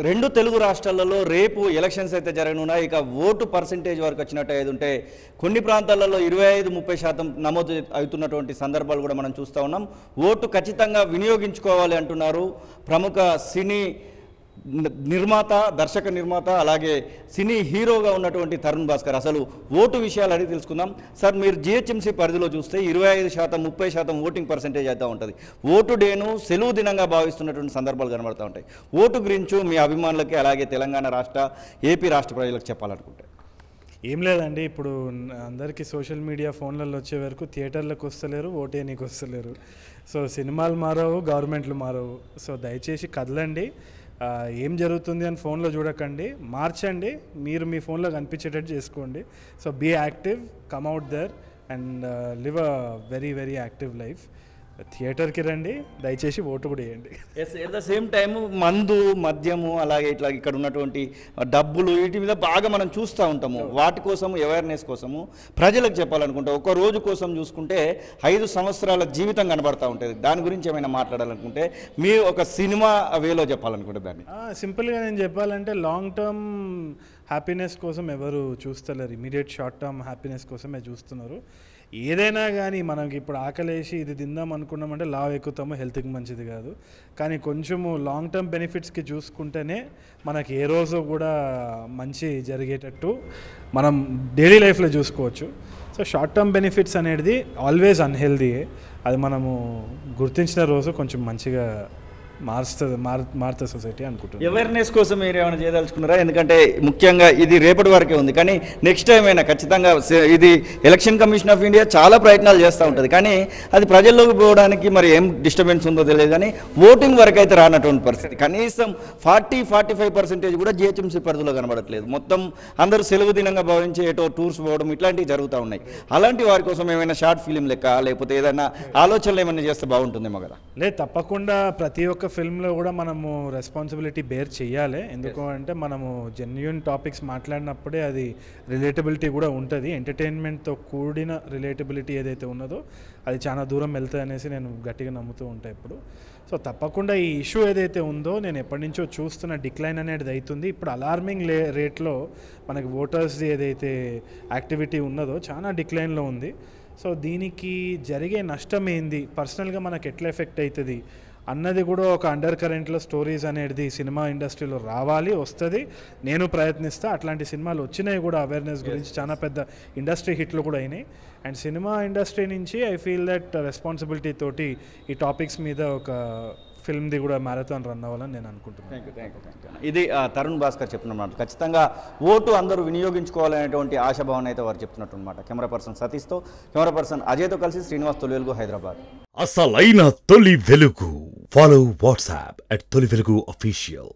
రెండు తెలుగు రాష్ట్రాలలో రేపు ఎలక్షన్స్ అయితే జరగనున్నాయి. ఇక ఓటు పర్సెంటేజ్ వరకు వచ్చినట్టు ఏది ఉంటే కొన్ని ప్రాంతాలలో 25-30% నమోదు అవుతున్నటువంటి సందర్భాలు కూడా మనం చూస్తూ ఉన్నాం. ఓటు ఖచ్చితంగా వినియోగించుకోవాలి అంటున్నారు ప్రముఖ సినీ నిర్మాత, దర్శక నిర్మాత, అలాగే సినీ హీరోగా ఉన్నటువంటి తరుణ్ భాస్కర్. అసలు ఓటు విషయాలు అడిగి తెలుసుకుందాం. సార్, మీరు జిహెచ్ఎంసీ పరిధిలో చూస్తే 25%, 30% ఓటింగ్ పర్సెంటేజ్ అయితే ఉంటుంది. ఓటు డేను సెలవు దినంగా భావిస్తున్నటువంటి సందర్భాలు కనబడుతూ ఉంటాయి. ఓటు గురించి మీ అభిమానులకి, అలాగే తెలంగాణ రాష్ట్ర, ఏపీ రాష్ట్ర ప్రజలకు చెప్పాలనుకుంటే ఏం లేదండి. ఇప్పుడు అందరికీ సోషల్ మీడియా ఫోన్లలో వచ్చే వరకు థియేటర్లకు వస్తలేరు, ఓటేనికి వస్తలేరు. సో సినిమాలు మారవు, గవర్నమెంట్లు మారవు. సో దయచేసి కదలండి. ఏం జరుగుతుంది అని ఫోన్లో చూడకండి, మార్చండి. మీరు మీ ఫోన్లో కనిపించేటట్టు చేసుకోండి. So be active, come out there and live a very very active life. థియేటర్కి రండి, దయచేసి ఓటు కూడా వేయండి. ఎట్ ద సేమ్ టైమ్ మందు, మద్యము, అలాగే ఇట్లా ఇక్కడ ఉన్నటువంటి డబ్బులు, వీటి మీద బాగా మనం చూస్తూ ఉంటాము. వాటి కోసం, అవేర్నెస్ కోసము ప్రజలకు చెప్పాలనుకుంటే, ఒక రోజు కోసం చూసుకుంటే 5 సంవత్సరాల జీవితం కనబడతా ఉంటుంది. దాని గురించి ఏమైనా మాట్లాడాలనుకుంటే మీ ఒక సినిమా వేలో చెప్పాలనుకుంటే దాన్ని సింపుల్గా నేను చెప్పాలంటే, లాంగ్ టర్మ్ హ్యాపీనెస్ కోసం ఎవరు చూస్తలేరు, ఇమీడియట్ షార్ట్ టర్మ్ హ్యాపీనెస్ కోసమే చూస్తున్నారు. ఏదైనా కానీ మనకి ఇప్పుడు ఆకలేసి ఇది తిందాం అనుకున్నామంటే లావ్ ఎక్కుతామో, హెల్త్కి మంచిది కాదు. కానీ కొంచెము లాంగ్ టర్మ్ బెనిఫిట్స్కి చూసుకుంటేనే మనకి ఏ రోజు కూడా మంచి జరిగేటట్టు మనం డైలీ లైఫ్లో చూసుకోవచ్చు. సో షార్ట్ టర్మ్ బెనిఫిట్స్ అనేది ఆల్వేస్ అన్హెల్దీయే. అది మనము గుర్తించిన రోజు కొంచెం మంచిగా మారుతుంది సొసైటీ అనుకుంటున్నాను. అవేర్నెస్ కోసం మీరు ఏమైనా చేయదలుచుకున్నారా? ఎందుకంటే ముఖ్యంగా ఇది రేపటి వరకే ఉంది, కానీ నెక్స్ట్ టైం అయినా ఖచ్చితంగా ఇది ఎలక్షన్ కమిషన్ ఆఫ్ ఇండియా చాలా ప్రయత్నాలు చేస్తూ ఉంటుంది, కానీ అది ప్రజల్లోకి పోవడానికి మరి ఏం డిస్టర్బెన్స్ ఉందో తెలియదు. కానీ ఓటింగ్ వరకు అయితే రానటువంటి పరిస్థితి. కనీసం 40-45% కూడా జిహెచ్ఎంసీ పరిధిలో కనబడట్లేదు. మొత్తం అందరూ సెలవు దినంగా భావించి ఏటో టూర్స్ పోవడం ఇట్లాంటివి జరుగుతూ ఉన్నాయి. అలాంటి వారి కోసం ఏమైనా షార్ట్ ఫిలిం లెక్క, లేకపోతే ఏదైనా ఆలోచనలు ఏమైనా చేస్తే బాగుంటుందేమో కదా? లేదు, తప్పకుండా ప్రతి ఒక్క ఫిల్మ్లో కూడా మనము రెస్పాన్సిబిలిటీ బేర్ చేయాలి. ఎందుకు అంటే మనము జెన్యూన్ టాపిక్స్ మాట్లాడినప్పుడే అది రిలేటబిలిటీ కూడా ఉంటుంది. ఎంటర్టైన్మెంట్తో కూడిన రిలేటబిలిటీ ఏదైతే ఉన్నదో అది చాలా దూరం వెళ్తుంది అనేసి నేను గట్టిగా నమ్ముతూ ఉంటాను ఇప్పుడు. సో తప్పకుండా ఈ ఇష్యూ ఏదైతే ఉందో, నేను ఎప్పటి నుంచో చూస్తున్న డిక్లైన్ అనేది అవుతుంది. ఇప్పుడు అలార్మింగ్ రేట్లో మనకి ఓటర్స్ ఏదైతే యాక్టివిటీ ఉన్నదో చాలా డిక్లైన్లో ఉంది. సో దీనికి జరిగే నష్టం ఏంది, పర్సనల్గా మనకు ఎట్లా ఎఫెక్ట్ అవుతుంది అన్నది కూడా ఒక అండర్ కరెంట్లో స్టోరీస్ అనేది సినిమా ఇండస్ట్రీలో రావాలి, వస్తుంది. నేను ప్రయత్నిస్తా. అట్లాంటి సినిమాలు వచ్చినాయి కూడా అవేర్నెస్ గురించి, చాలా పెద్ద ఇండస్ట్రీ హిట్లు కూడా అయినాయి. అండ్ సినిమా ఇండస్ట్రీ నుంచి ఐ ఫీల్ దట్ రెస్పాన్సిబిలిటీ తోటి ఈ టాపిక్స్ మీద ఒక ఫిల్మ్ది కూడా మ్యారథాన్ రన్ అవ్వాలని నేను అనుకుంటున్నాను. ఇది తరుణ్ భాస్కర్ చెప్తున్నమాట. ఖచ్చితంగా ఓటు అందరూ వినియోగించుకోవాలనేటువంటి ఆశాభావన అయితే వారు చెప్తున్నట్టు. కెమెరా పర్సన్ సతీష్తో, కెమెరా పర్సన్ అజయ్తో కలిసి శ్రీనివాస్, తొలి వెలుగు, హైదరాబాద్. అసలైన తొలి వెలుగు. ఫాలో వాట్సాప్ @తొలి వెలుగు official.